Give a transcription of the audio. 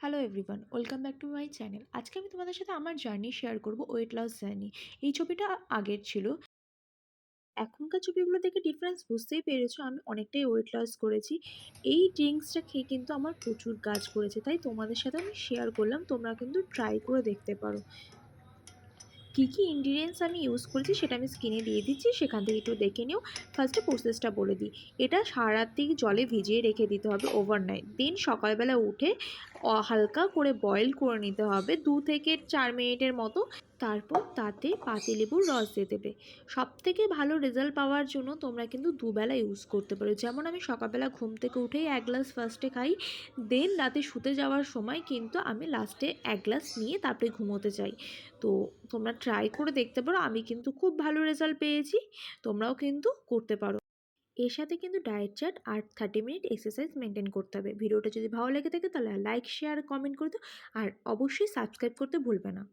Hello everyone, welcome back to my channel. আজকে আমি তোমাদের সাথে আমার জার্নি শেয়ার করব, ওয়েট লস জার্নি। এই ছবিটা আগের ছিল। এখনকার ছবিগুলো দেখে ডিফারেন্স বুঝতেই পেরেছো, আমি অনেকটাই ওয়েট লস করেছি। এই ড্রিঙ্কসটা খেয়ে কিন্তু আমার প্রচুর কাজ করেছে, তাই তোমাদের সাথে আমি শেয়ার করলাম। তোমরা কিন্তু ট্রাই করে দেখতে পারো। কী কী ইনগ্রিডিয়েন্টস আমি ইউজ করেছি সেটা আমি স্ক্রিনে দিয়ে দিচ্ছি, সেখান থেকে একটু দেখে নিও। ফার্স্টে প্রসেসটা বলে দিই। এটা সারা রাত্রি জলে ভিজিয়ে রেখে দিতে হবে ওভারনাইট। দেন সকালবেলা উঠে হালকা করে বয়েল করে নিতে হবে 2 থেকে 4 মিনিটের মতো। তারপর তাতে পাতিলেবুর রস দিয়ে দেবে। সবথেকে ভালো রেজাল্ট পাওয়ার জন্য তোমরা কিন্তু দুবেলা ইউজ করতে পারো। যেমন আমি সকালবেলা ঘুম থেকে উঠেই 1 গ্লাস ফার্স্টে খাই, দেন রাতে শুতে যাওয়ার সময় কিন্তু আমি লাস্টে 1 গ্লাস নিয়ে তারপরে ঘুমোতে যাই। তো তোমরা ট্রাই করে দেখতে পারো, আমি কিন্তু খুব ভালো রেজাল্ট পেয়েছি। তোমরাও কিন্তু করতে পারো। এর সাথে কিন্তু ডায়েট চার্ট আর 30 মিনিট এক্সারসাইজ মেনটেন করতে হবে। ভিডিওটা যদি ভালো লেগে থাকে তাহলে লাইক, শেয়ার, কমেন্ট করে দিও। আর অবশ্যই সাবস্ক্রাইব করতে ভুলবে না।